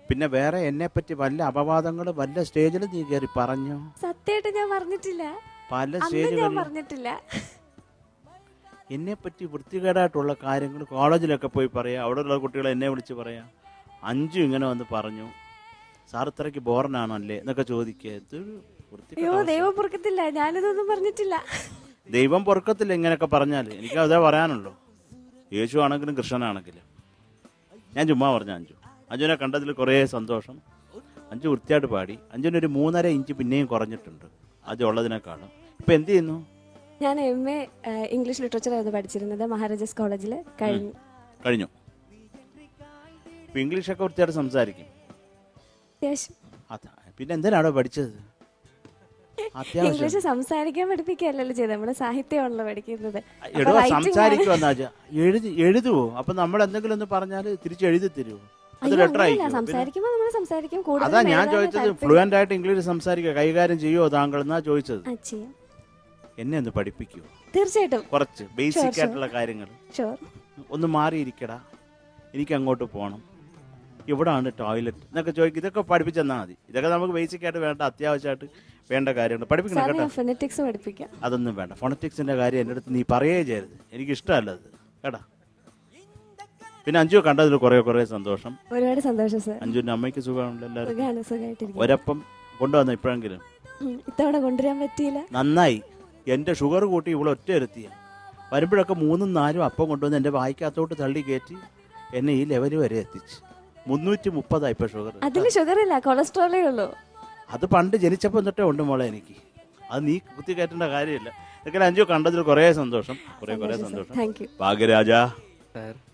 പിന്നെ വേറെ എന്നെ പറ്റി വല്ല അപവാദങ്ങൾ വല്ല സ്റ്റേജിൽ നീ കയറി പറഞ്ഞോ? സത്യമായിട്ട് ഞാൻ പറഞ്ഞിട്ടില്ല. പല ഞാൻ സ്റ്റേജുകളിൽ പറഞ്ഞിട്ടില്ല. എന്നെ പറ്റി വൃത്തികേടായിട്ടുള്ള കാര്യങ്ങൾ കോളേജിലൊക്കെ പോയി പറയാം. അവിടെയുള്ള കുട്ടികളെ എന്നെ വിളിച്ച് പറയാം. അഞ്ചു ഇങ്ങനെ വന്ന് പറഞ്ഞു, സാർ ഇത്രയ്ക്ക് ബോറനാണല്ലേ എന്നൊക്കെ ചോദിക്കുക. അയ്യോ, ദൈവം പൊറുക്കത്തില്ല. ഞാനിതൊന്നും പറഞ്ഞിട്ടില്ല. ദൈവം പൊറുക്കത്തില്ല ഇങ്ങനെയൊക്കെ പറഞ്ഞാൽ. എനിക്ക് അതേ പറയാനുള്ളൂ. യേശു ആണെങ്കിലും കൃഷ്ണനാണെങ്കിലും. ഞാൻ ചുമ്മാ പറഞ്ഞു. അഞ്ജുനെ കണ്ടതിൽ കുറേ സന്തോഷം. അഞ്ജു വൃത്തിയായിട്ട് പാടി. അഞ്ജുനൊരു 3.5 ഇഞ്ച് പിന്നെയും കുറഞ്ഞിട്ടുണ്ട് ആദ്യം ഉള്ളതിനേക്കാളും. ഇപ്പം എന്ത് ചെയ്യുന്നു? ഞാൻ MA ഇംഗ്ലീഷ് ലിറ്ററേച്ചർ ആയിരുന്നു പഠിച്ചിരുന്നത് മഹാരാജാസ് കോളേജിൽ. കഴിഞ്ഞു. ഇംഗ്ലീഷൊക്കെ വൃത്തിയായിട്ട് സംസാരിക്കും അത്യാവശ്യം. പിന്നെ എന്തിനാണോ പഠിച്ചത്? ഇംഗ്ലീഷ് സംസാരിക്കാൻ പഠിപ്പിക്കുകയല്ലല്ലോ ചെയ്തത്, നമ്മള് സാഹിത്യമാണല്ലോ പഠിക്കുന്നത്. സംസാരിക്കുമെന്നാ എഴുതുവോ? അപ്പൊ നമ്മൾ എന്തെങ്കിലും ഒന്ന് പറഞ്ഞാല് തിരിച്ച് എഴുതി തരുമോ? അത് ലെറ്റർ സംസാരിക്കുമ്പോൾ നമ്മൾ സംസാരിക്കും. അതാ ഞാൻ ചോദിച്ചത്, ഫ്ലുവന്റ് ആയിട്ട് ഇംഗ്ലീഷ് സംസാരിക്കുക കൈകാര്യം ചെയ്യുമോ താങ്കൾ എന്നാ ചോദിച്ചത്. എന്നെ ഒന്ന് പഠിപ്പിക്കുമോ? തീർച്ചയായിട്ടും. കുറച്ച് ബേസിക് ആയിട്ടുള്ള കാര്യങ്ങൾ. ഒന്ന് മാറിയിരിക്കടാ, എനിക്ക് അങ്ങോട്ട് പോകണം, ഇവിടാണ് ടോയ്ലറ്റ് എന്നൊക്കെ ചോദിക്കും. ഇതൊക്കെ പഠിപ്പിച്ചെന്നാൽ മതി. ഇതൊക്കെ നമുക്ക് ബേസിക് ആയിട്ട് വേണ്ട, അത്യാവശ്യമായിട്ട് വേണ്ട കാര്യങ്ങൾ പഠിപ്പിക്കണം കേട്ടോ. ഫോണറ്റിക്സ് പഠിപ്പിക്കാം. അതൊന്നും വേണ്ട. ഫോണറ്റിക്സിന്റെ കാര്യം എൻ്റെ അടുത്ത് നീ പറയുകയേ ചെയ്യരുത്, എനിക്ക് ഇഷ്ടമല്ല അത് കേട്ടാ. പിന്നെ അഞ്ജു കണ്ടതിൽ കുറെ സന്തോഷം. ഒരുപാട് സന്തോഷം സർ. അഞ്ജുവിന്റെ അമ്മയ്ക്ക് സുഖമാണല്ലോ? എല്ലാവരും ഒരപ്പം കൊണ്ടുവന്നു ഇപ്പോഴെങ്കിലും? ഇത്തവണ കൊണ്ടുവരാൻ പറ്റിയില്ല. നന്നായി. എൻ്റെ ഷുഗർ കൂട്ടി ഇവിടെ ഒറ്റ ഇരുത്തിയ വരുമ്പോഴൊക്കെ 3ഉം 4ഉം അപ്പം കൊണ്ടുവന്ന് എൻ്റെ വായിക്കകത്തോട്ട് തള്ളി കയറ്റി എന്നെ ഈ ലെവൽ വരെ എത്തിച്ച്. 330 ഇപ്പൊ ഷുഗർ. അതിന് ഷുഗർ ഇല്ല, കൊളസ്ട്രോളേ ഉള്ളൂ. അത് പണ്ട് ജനിച്ചപ്പോൾ തൊട്ടേ ഉണ്ട് മോളെ എനിക്ക്. അത് നീ കുത്തി കയറ്റേണ്ട കാര്യമില്ല. ഇതൊക്കെ അഞ്ജു കണ്ടതിൽ കുറേ സന്തോഷം, കുറേ സന്തോഷം. ഭാഗ്യരാജ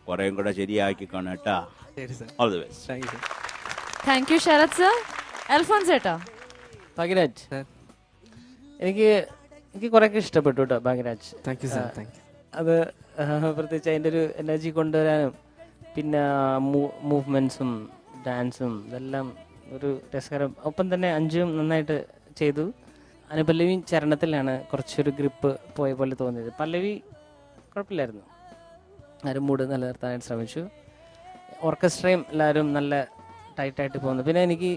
കുറേയും കൂടെ ശരിയാക്കി കാണട്ടാ. All the best. Thank you Sarath sir. Alphons ചേട്ടാ. ഭാഗ്യരാജ്, എനിക്ക് കുറേയൊക്കെ ഇഷ്ടപ്പെട്ടു കേട്ടോ ഭാഗ്യരാജ്. Thank you sir. അത് പ്രത്യേകിച്ച് അതിൻ്റെ ഒരു എനർജി കൊണ്ടുവരാനും പിന്നെ മൂവ്മെൻറ്റ്സും ഡാൻസും ഇതെല്ലാം ഒരു രസകരം. ഒപ്പം തന്നെ അഞ്ജുവും നന്നായിട്ട് ചെയ്തു. അനുപല്ലവിയും ചരണത്തിലാണ് കുറച്ചൊരു ഗ്രിപ്പ് പോയ പോലെ തോന്നിയത്. പല്ലവി കുഴപ്പമില്ലായിരുന്നു, ആരും മൂഡ് നിലനിർത്താനായിട്ട് ശ്രമിച്ചു. ഓർക്കസ്ട്രയും എല്ലാവരും നല്ല ടൈറ്റായിട്ട് പോകുന്നു. പിന്നെ എനിക്ക്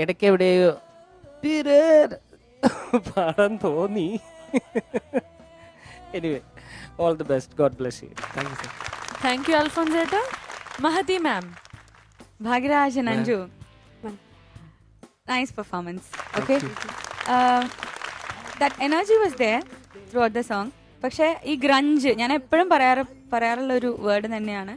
ഇടയ്ക്ക് എവിടെയോ പാടാൻ തോന്നി. Anyway, all the best. God bless you. Thank you sir. Thank you Alphons ചേട്ടാ. മഹതി മാം. Bhagiraj and Anju, nice performance. Okay, that energy was there throughout the song. പക്ഷേ ഈ ഗ്രഞ്ച് ഞാൻ എപ്പോഴും പറയാറുള്ള ഒരു വേർഡ് തന്നെയാണ്.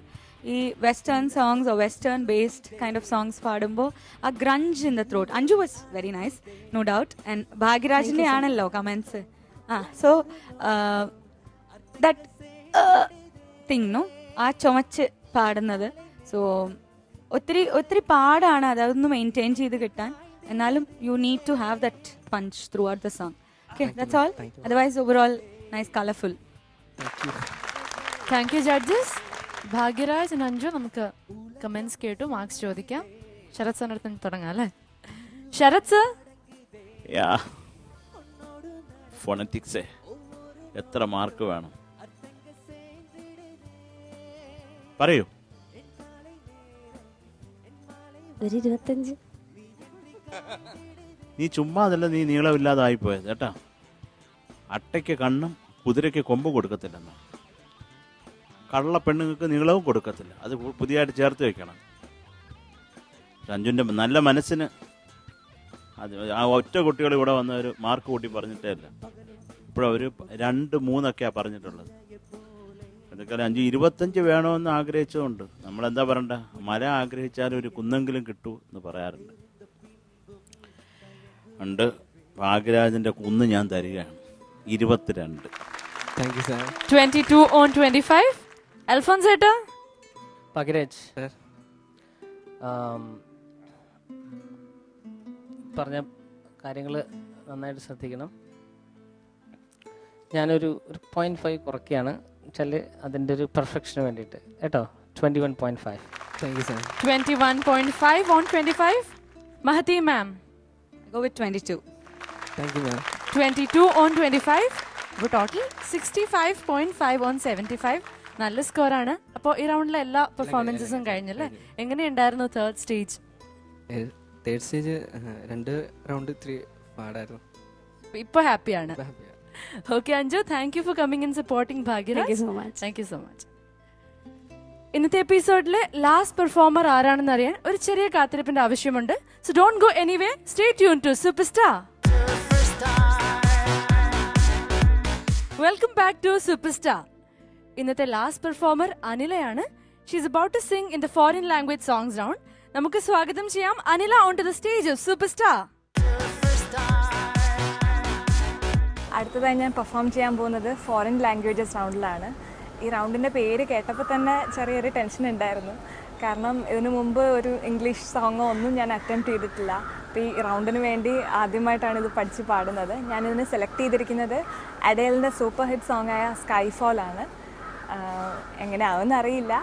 ഈ western songs or western based kind of songs പാടുമ്പോൾ ആ grunge in the throat. Anju was very nice, no doubt. And ഭാഗ്യരാജിൻ്റെ ആണല്ലോ comments. So that thing no, ആ ചുമച്ച് പാടുന്നത്. സോ ഒത്തിരി പാടാണ് അതൊന്ന് മെയിൻറ്റെയിൻ ചെയ്ത് കിട്ടാൻ. എന്നാലും you need to have that punch throughout the song. Okay, that's all. Otherwise overall nice, colourful. Thank you judges. Bhagyaraj and Anju, നമുക്ക് കമന്റ്സ് കേട്ടു, മാർക്സ് ചോദിക്കാം. ശരത് സാറിന്റെ അടുത്ത് തുടങ്ങാം അല്ലേ? ശരത് സർ. ഫോണറ്റിക്സ് എത്ര മാർക്ക് വേണം പറയൂ? ഒരു 25. നീ ചുമ്മാ അതല്ല, നീ നീളമില്ലാതായിപ്പോയത് കേട്ടാ. അട്ടയ്ക്ക് കണ്ണും കുതിരയ്ക്ക് കൊമ്പും കൊടുക്കത്തില്ലെന്നോ, കള്ള പെണ്ണുങ്ങൾക്ക് നീളവും കൊടുക്കത്തില്ല. അത് പുതിയതായിട്ട് ചേർത്ത് വെക്കണം. അഞ്ജുൻ്റെ നല്ല മനസ്സിന് അത് ആ ഒറ്റ കുട്ടികൾ ഇവിടെ വന്നവർ മാർക്ക് കൂട്ടി പറഞ്ഞിട്ടേ ഇല്ല. ഇപ്പോഴവർ 2, 3 പറഞ്ഞിട്ടുള്ളത്. എന്തൊക്കെ 5, 25 വേണമെന്ന് ആഗ്രഹിച്ചതുകൊണ്ട് നമ്മളെന്താ പറയണ്ട, മല ആഗ്രഹിച്ചാൽ ഒരു കുന്നെങ്കിലും കിട്ടൂ എന്ന് പറയാറുണ്ട്. ഉണ്ട്, ഭാഗ്യരാജിന്റെ കുന്ന് ഞാൻ തരികയാണ്. 22. 22 on 25. അൽഫോൻസ് ചേട്ടാ. ഭാഗ്യരാജ് പറഞ്ഞ കാര്യങ്ങൾ നന്നായിട്ട് ശ്രദ്ധിക്കണം. ഞാനൊരു 0.5 കുറയ്ക്കുകയാണ് വെച്ചാൽ അതിൻ്റെ ഒരു പെർഫെക്ഷന് വേണ്ടിയിട്ട് കേട്ടോ. 21.5. Thank you sir. 21.5 on 25. മഹതി മാം. Go with 22. Thank you ma'am. 22 on 25. അപ്പോൾ ടോട്ടൽ 65.5 on 75. നല്ല സ്കോറാണ്. അപ്പോൾ ഈ റൗണ്ടിലെ എല്ലാ പെർഫോമൻസസും കഴിഞ്ഞല്ലേ? എങ്ങനെയുണ്ടായിരുന്നു third stage? Third stage 2 round 3 പാടായിരുന്നു. ഇപ്പോൾ ഹാപ്പിയാണ്. Okay Anju, thank you for coming and supporting Bhagyaraj. Thank you so much. ഇന്നത്തെ എപ്പിസോഡിലെ ലാസ്റ്റ് പെർഫോമർ ആരാണെന്ന് അറിയാൻ ഒരു ചെറിയ കാത്തിരിപ്പിന്റെ ആവശ്യമുണ്ട്. So don't go anyway, stay tune to super star. Welcome back to super star. ഇന്നത്തെ ലാസ്റ്റ് പെർഫോമർ അനിലയാണ്. She is about to sing in the foreign language songs round. നമുക്ക് സ്വാഗതം ചെയ്യാം Anila on to the stage of super star. അടുത്തതായി ഞാൻ പെർഫോം ചെയ്യാൻ പോകുന്നത് ഫോറിൻ ലാംഗ്വേജസ് റൗണ്ടിലാണ്. ഈ റൗണ്ടിൻ്റെ പേര് കേട്ടപ്പോൾ തന്നെ ചെറിയൊരു ടെൻഷൻ ഉണ്ടായിരുന്നു. കാരണം ഇതിനു മുമ്പ് ഒരു ഇംഗ്ലീഷ് സോങ്ങോ ഒന്നും ഞാൻ അറ്റംപ്റ്റ് ചെയ്തിട്ടില്ല. അപ്പോൾ ഈ റൗണ്ടിന് വേണ്ടി ആദ്യമായിട്ടാണ് ഇത് പഠിച്ച് പാടുന്നത്. ഞാനിതിന് സെലക്ട് ചെയ്തിരിക്കുന്നത് അഡേലിൻ്റെ സൂപ്പർ ഹിറ്റ് സോങ്ങായ സ്കൈഫോൾ ആണ്. എങ്ങനെ ആവുമെന്ന് അറിയില്ല.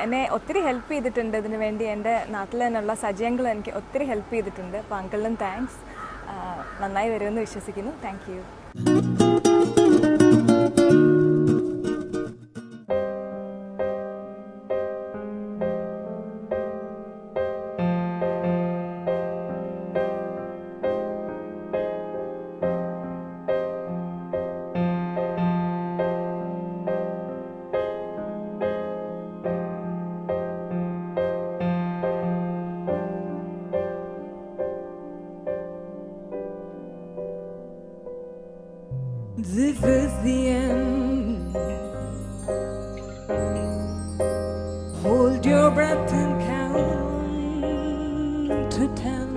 എന്നെ ഒത്തിരി ഹെൽപ്പ് ചെയ്തിട്ടുണ്ട് ഇതിനു വേണ്ടി. എൻ്റെ നാട്ടിൽ തന്നെയുള്ള സജയങ്ങൾ എനിക്ക് ഒത്തിരി ഹെൽപ്പ് ചെയ്തിട്ടുണ്ട്. അപ്പോൾ അങ്കിളിനും താങ്ക്സ്. നന്നായി വരുമെന്ന് വിശ്വസിക്കുന്നു. Thank you. This is the end. Hold your breath and count to 10.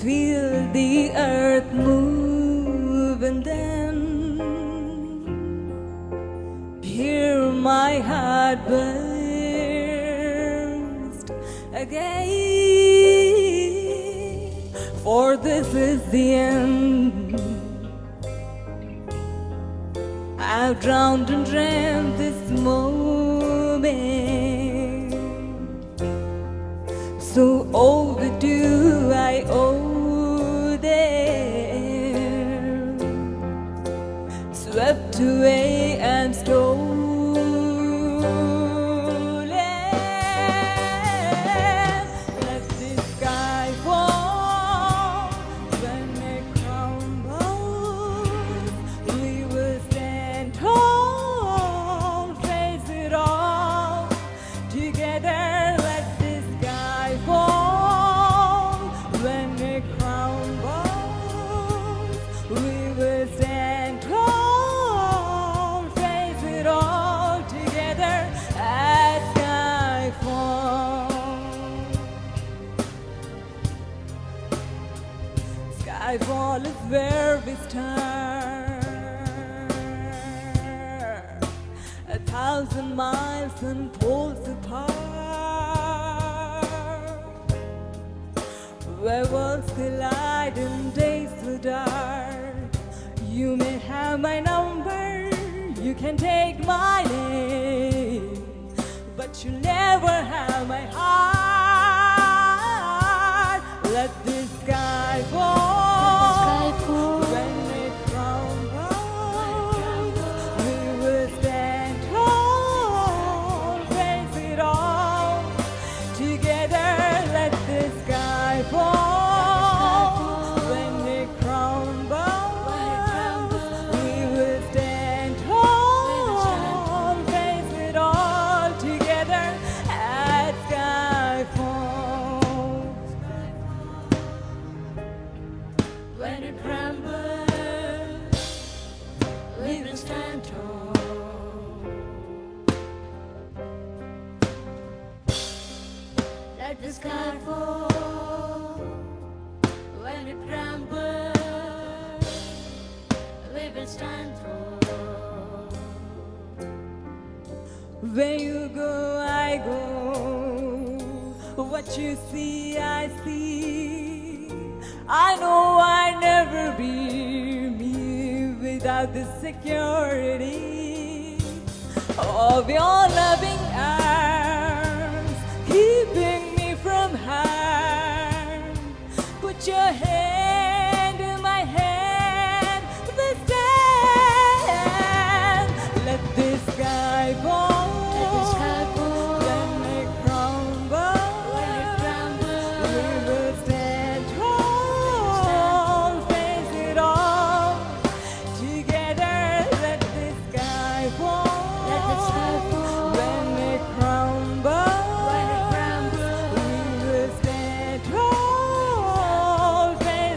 Feel the earth move and then hear my heart burst again. For this is the end. I've drowned and dreamt this moment. So overdue I owe them. Swept away and stolen. Let this sky fall when it crumbles. We will stand tall, face it all together. Let this sky fall when it crumbles. We will stand tall, face it all together as sky falls. Skyfall is where we start, 1,000 miles and poles apart, where worlds collide and days so dark. You may have my number, you can take my name, but you'll never have my heart. Let this sky fall. When it crumbles, we will stand tall, face it all together. Let this sky fall. When it crumbles, we will stand tall, face it all together as sky falls. When it crumbles, we will stand tall. Let the sky fall. When it crumbles, we will stand tall. Where you go, I go. What you see, I see. I know I'll never be me without the security of your loving arms, keeping me from harm. Put your hand in my hand, this stand. Let this sky fall. When it crumbles, we will stand tall, face it all together. Let this sky fall. When it crumbles, we will stand tall, face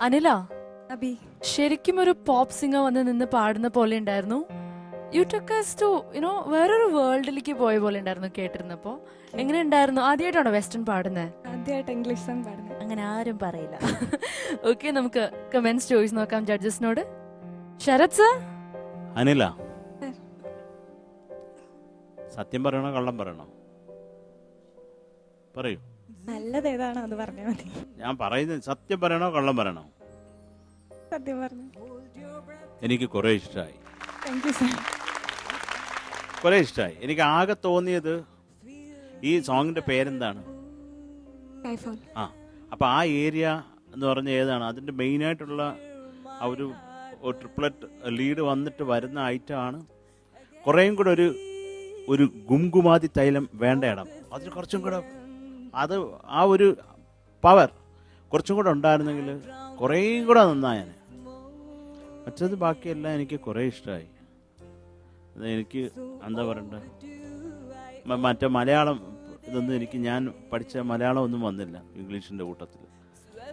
Anila, Abhi, ശരിക്കും ഒരു പോപ്പ് സിംഗർ വന്ന് നിന്ന് പാടുന്ന പോലെ ഉണ്ടായിരുന്നു. യു ടുക്ക് us to വേറൊരു വേൾഡിലേക്ക് പോയ പോലെ ഉണ്ടായിരുന്നു കേട്ടിരുന്നപ്പോ. എങ്ങനെ ഉണ്ടായിരുന്നു? ആദ്യമായിട്ടാണോ വെസ്റ്റേൺ പാടുന്നത്? ആദ്യമായിട്ട് ഇംഗ്ലീഷ് സോങ് പാടുന്നത്. അങ്ങനെ ആരും പറയില്ല. ഓക്കെ, നമുക്ക് കമന്റ്സ് ചോയ്സ് നോക്കാം ജഡ്ജസിനോട്. ശരത് സർ. അനില, സത്യം പറയണോ കള്ളം പറയണോ? പറയൂ. നല്ലത് ഏതാണോ അത് പറഞ്ഞാൽ മതി. ഞാൻ പറയുന്നത് സത്യം പറയണോ കള്ളം പറയണോ? സത്യം പറഞ്ഞു. എനിക്ക് കുറെ ഇഷ്ടമായി. Thank you sir. കുറെ ഇഷ്ടമായി. എനിക്ക് ആകെ തോന്നിയത് ഈ സോങ്ങിന്റെ പേരെന്താണ്? ആ, അപ്പൊ ആ ഏരിയ എന്ന് പറഞ്ഞ ഏതാണ്? അതിന്റെ മെയിൻ ആയിട്ടുള്ള ആ ഒരു ട്രിപ്ലറ്റ് ലീഡ് വന്നിട്ട് വരുന്ന ഐറ്റമാണ്. കുറേയും കൂടെ ഒരു ഗുംഗുമാതി തൈലം വേണ്ട ഇടം, അതിന് കുറച്ചും കൂടെ അത് ആ ഒരു പവർ കുറച്ചും കൂടെ ഉണ്ടായിരുന്നെങ്കിൽ കുറേയും കൂടെ നന്നായാണ്. മറ്റത് ബാക്കിയെല്ലാം എനിക്ക് കുറേ ഇഷ്ടമായി. എനിക്ക് എന്താ പറയണ്ടേ, മറ്റേ മലയാളം ഇതൊന്നും ഞാൻ പഠിച്ച മലയാളം ഒന്നും വന്നില്ല ഇംഗ്ലീഷിൻ്റെ കൂട്ടത്തിൽ.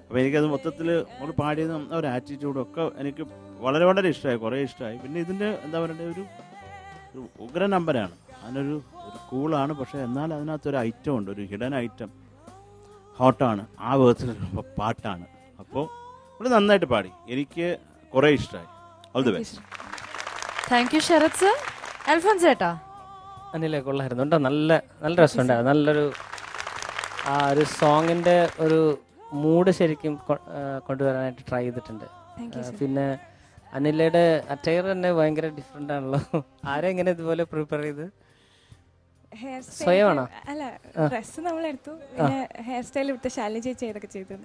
അപ്പോൾ എനിക്കത് മൊത്തത്തിൽ നമ്മൾ പാടിയത് ഒരു ആറ്റിറ്റ്യൂഡും ഒക്കെ എനിക്ക് വളരെ വളരെ ഇഷ്ടമായി, കുറേ ഇഷ്ടമായി. പിന്നെ ഇതിൻ്റെ എന്താ പറയണ്ടേ, ഒരു ഉഗ്ര നമ്പരാണ്. അതിനൊരു കൂളാണ്, പക്ഷേ എന്നാൽ അതിനകത്തൊരു ഐറ്റം ഉണ്ട്, ഒരു ഹിഡൻ ഐറ്റം, ഹോട്ടാണ്, ആ വേർഡ്സിൽ പാട്ടാണ്. അപ്പോൾ ഇവിടെ നന്നായിട്ട് പാടി, എനിക്ക് കുറേ ഇഷ്ടമായി. All the best. Thank you Sarath sir. Alphons ചേട്ടാ. അനിലെ കൊള്ളായിരുന്നു കേട്ടോ, നല്ല രസമുണ്ടായിരുന്നു. നല്ലൊരു ആ ഒരു സോങ്ങിൻ്റെ ഒരു മൂഡ് ശരിക്കും കൊണ്ടുവരാനായിട്ട് ട്രൈ ചെയ്തിട്ടുണ്ട്. പിന്നെ അനിലയുടെ അറ്റയർ തന്നെ ഭയങ്കര ഡിഫറെൻ്റ് ആണല്ലോ. ആരെങ്ങനെ ഇതുപോലെ പ്രിപ്പയർ ചെയ്ത്? സ്വയമാണോ? അല്ല, ഡ്രസ് നമ്മൾ എടുത്തു, പിന്നെ ഹെയർ സ്റ്റൈൽ വിട്ട് ശാലിനി ചേച്ചി ഇതൊക്കെ ചെയ്തു.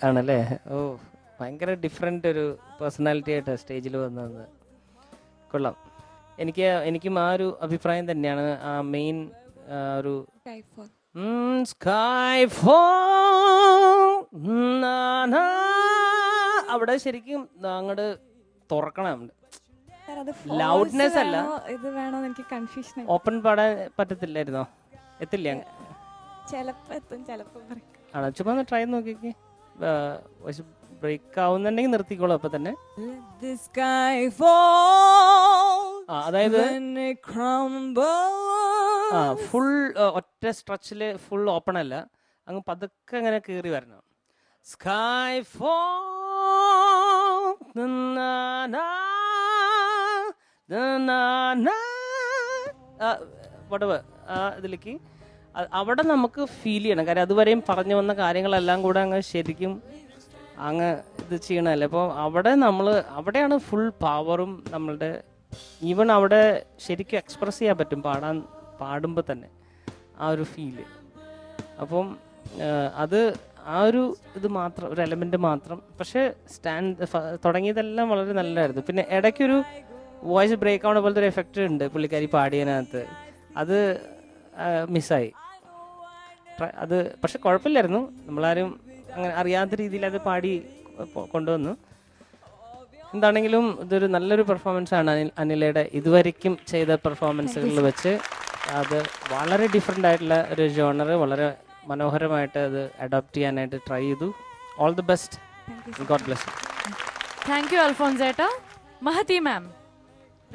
ആണല്ലേ? ഓ, ഭയങ്കര ഡിഫറെൻ്റ് ഒരു പേഴ്സണാലിറ്റി ആയിട്ട് സ്റ്റേജിൽ വന്നത്. കൊള്ളാം. എനിക്കും ആ ഒരു അഭിപ്രായം തന്നെയാണ്. ആ മെയിൻ ഒരു അവിടെ ശരിക്കും അങ്ങോട്ട് തുറക്കണം. ലൗഡ്നെസ് അല്ല, ഇത് വേണോ എനിക്ക് കൺഫ്യൂഷൻ. ഓപ്പൺ പാടാൻ പറ്റത്തില്ലായിരുന്നോ? എത്തില്ല? ചിലപ്പോ എത്തും, ചിലപ്പോ ആണോ? ചുമ്മാ ഒന്ന് ട്രൈ നോക്കിക്കേ. ബ്രേക്ക് ആവുന്നുണ്ടെങ്കിൽ നിർത്തിക്കോളൂ അപ്പൊ തന്നെ. അതായത് ഫുൾ ഒറ്റ സ്ട്രെച്ചില് ഫുൾ ഓപ്പൺ അല്ല, അങ്ങ് പതുക്കെ അങ്ങനെ കയറി വരണം. സ്കൈ ഇതിലേക്ക് അവിടെ നമുക്ക് ഫീൽ ചെയ്യണം. കാര്യം അതുവരെയും പറഞ്ഞു വന്ന കാര്യങ്ങളെല്ലാം കൂടെ അങ്ങ് ശരിക്കും അങ്ങ് ഇത് ചെയ്യണമല്ലേ. അപ്പോൾ അവിടെയാണ് ഫുൾ പവറും നമ്മളുടെ. ഈവൻ അവിടെ ശരിക്കും എക്സ്പ്രസ് ചെയ്യാൻ പറ്റും പാടുമ്പോൾ തന്നെ ആ ഒരു ഫീല്. അപ്പം അത് ആ ഒരു ഇത് മാത്രം, ഒരു എലമെന്റ് മാത്രം. പക്ഷെ തുടങ്ങിയതെല്ലാം വളരെ നല്ലതായിരുന്നു. പിന്നെ ഇടയ്ക്കൊരു വോയിസ് ബ്രേക്ക് ആവുന്ന പോലത്തെ ഒരു എഫക്റ്റ് ഉണ്ട് പുള്ളിക്കാരി പാടിയതിനകത്ത്, അത് മിസ്സായി. അത് പക്ഷെ കുഴപ്പമില്ലായിരുന്നു, നമ്മളാരും അങ്ങനെ അറിയാത്ത രീതിയിൽ അത് പാടി കൊണ്ടുവന്നു. എന്താണെങ്കിലും ഇതൊരു നല്ലൊരു പെർഫോമൻസ് ആണ് അനിലയുടെ ഇതുവരെയ്ക്കും ചെയ്ത പെർഫോമൻസുകളിൽ വെച്ച്. അത് വളരെ ഡിഫറെൻ്റ് ആയിട്ടുള്ള ഒരു ജോണർ വളരെ മനോഹരമായിട്ട് അത് അഡോപ്റ്റ് ചെയ്യാനായിട്ട് ട്രൈ ചെയ്തു. All the best. God bless. Thank you Alphons ചേട്ടാ. Mahathi ma'am.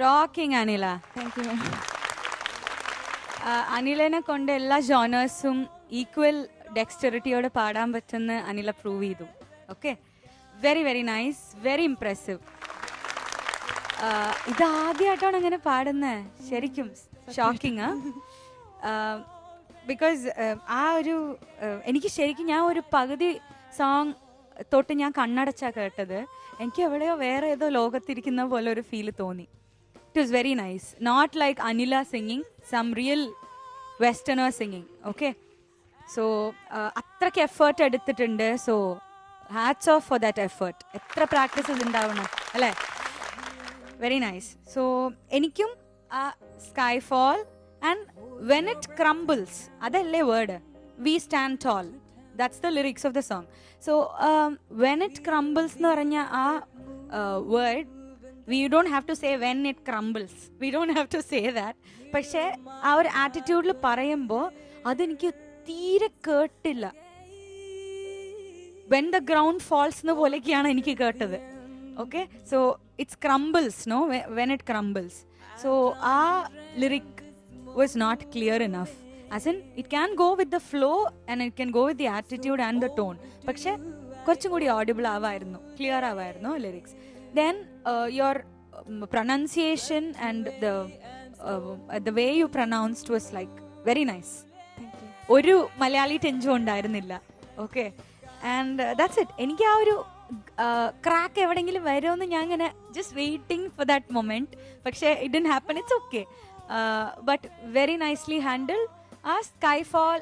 Rocking Anila. Thank you ma'am. അനിലനെ കൊണ്ട് എല്ലാ ജോണേഴ്സും ഈക്വൽ ഡെക്സ്റ്ററിറ്റിയോടെ പാടാൻ പറ്റുന്ന അനില പ്രൂവ് ചെയ്തു. Okay, very very nice, very impressive. ഇതാദ്യമായിട്ടാണ് അങ്ങനെ പാടുന്നത്, ശരിക്കും ഷോക്കിങ്. ബിക്കോസ് ആ ഒരു എനിക്ക് ശരിക്കും ഞാൻ ഒരു പകുതി സോങ് തൊട്ട് ഞാൻ കണ്ണടച്ചാ കേട്ടത്. എനിക്ക് എവിടെയോ വേറെ ഏതോ ലോകത്തിരിക്കുന്ന പോലെ ഒരു ഫീല് തോന്നി. It was very nice. Not like Anila singing, some real westerner singing. Okay, so അത്രയ്ക്ക് എഫേർട്ട് എടുത്തിട്ടുണ്ട്. So hats off for that effort. എത്ര പ്രാക്ടീസസ് ഉണ്ടാവണം അല്ലേ? Very nice. സോ എനിക്കും ആ skyfall and when it crumbles, അതല്ലേ word, we stand tall, that's the lyrics of the song. So when it crumbles എന്ന് പറഞ്ഞ ആ word, we don't have to say when it crumbles, we don't have to say that. പക്ഷേ ആ ഒരു ആറ്റിറ്റ്യൂഡിൽ പറയുമ്പോൾ അതെനിക്ക് തീരെ കേട്ടില്ല. വെൻ ദ ഗ്രൗണ്ട് ഫാൾസ് എന്ന പോലെയൊക്കെയാണ് എനിക്ക് കേട്ടത്. Okay, so it's crumbles, no, when it crumbles. So ആ lyric was not clear enough. As in it can go with the flow and it can go with the attitude and the tone. പക്ഷെ കുറച്ചും കൂടി ഓഡിബിൾ ആവായിരുന്നു, ക്ലിയർ ആവായിരുന്നു lyrics. Then your pronunciation and the way you pronounced was like very nice. ഒരു മലയാളി ടെഞ്ചും ഉണ്ടായിരുന്നില്ല. Okay, and that's it. എനിക്ക് ആ ഒരു ക്രാക്ക് എവിടെയെങ്കിലും വരുമെന്ന് ഞാൻ ഇങ്ങനെ just waiting for that moment. പക്ഷേ it didn't happen. It's okay, but very nicely handled. ആ skyfall,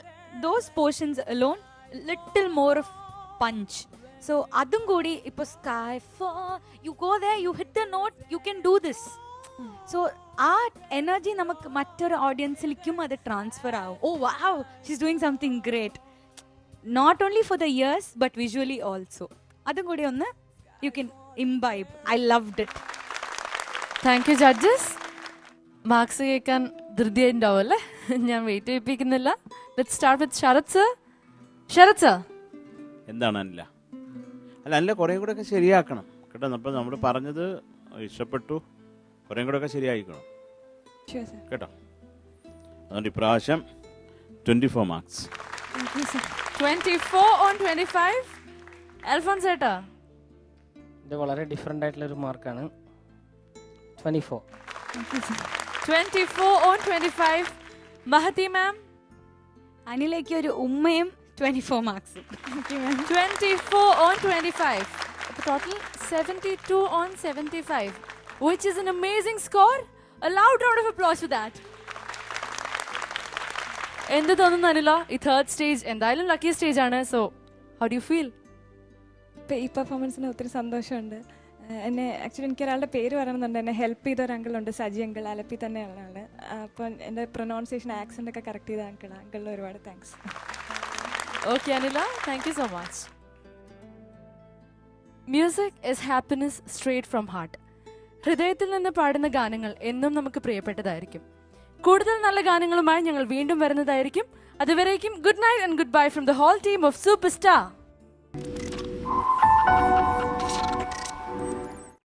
those portions alone little more of punch. So അതും കൂടി ഇപ്പോൾ skyfall, you go there, you hit the note, you can do this. So ആ എനർജി നമുക്ക് മറ്റൊരു ഓഡിയൻസിലേക്കും അത് ട്രാൻസ്ഫർ ആവും. Oh wow, she is doing something great, not only for the ears but visually also. അതും കൂടി ഒന്ന് you can imbibe. I loved it. Thank you judges. Marks കേൾക്കാൻ ധൃതി ഉണ്ടാവും അല്ലേ? ഞാൻ വെയിറ്റ് ചെയ്യിപ്പിക്കുന്നില്ല. Let's start with Sarath sir. Sarath sir, എന്താണ് അല്ല അല്ല കുറേ കൂടെ ഒക്കെ ശരിയാക്കണം കേട്ടോ. അപ്പം നമ്മൾ പറഞ്ഞത് ഇഷ്ടപ്പെട്ടു, കുറേ കൂടെ ഒക്കെ ശരിയായിക്കണം കേട്ടോ. അതുകൊണ്ട് ഇപ്രാവശ്യം 24 മാർക്സ്. 24 on 25. അൽഫോൺസ് ഏട്ടാ? ഇത് വളരെ ഡിഫറെൻ്റ് ആയിട്ടുള്ളൊരു മാർക്കാണ്. 24. 24 on 25. മഹതി മാം? അനിലേക്ക് ഒരു ഉമ്മയും 24 മാർക്സും. 24 on 25. Total 72 on 75, which is an amazing score. A loud round of applause for that. എന്ത് തോന്നുന്നു അനില? ഈ തേർഡ് സ്റ്റേജ് എന്തായാലും ലക്കി സ്റ്റേജ് ആണ്. So how do you feel? ഇപ്പോൾ ഈ പെർഫോമൻസിന് ഒത്തിരി സന്തോഷമുണ്ട്. എന്നെ ആക്ച്വലി എനിക്ക് ഒരാളുടെ പേര് പറയണമെന്നുണ്ട്. എന്നെ ഹെൽപ്പ് ചെയ്ത ഒരു അങ്കിളുണ്ട്, സജി അങ്കിൾ, ആലപ്പി തന്നെയാണ് ആള്. അപ്പം എൻ്റെ പ്രൊനൗൺസിയേഷൻ, ആക്സെൻ്റ് ഒക്കെ കറക്റ്റ് ചെയ്ത അങ്കിളിന് ഒരുപാട് thanks. Okay, Anila, thank you so much. Music is happiness straight from heart. ഹൃദയത്തിൽ നിന്ന് പാടുന്ന ഗാനങ്ങൾ എന്നും നമുക്ക് പ്രിയപ്പെട്ടതായിരിക്കും. കൂടുതൽ നല്ല ഗാനങ്ങളുമായി ഞങ്ങൾ വീണ്ടും വരുന്നതായിരിക്കും. അതുവരേക്കും good night and goodbye from the whole team of super star.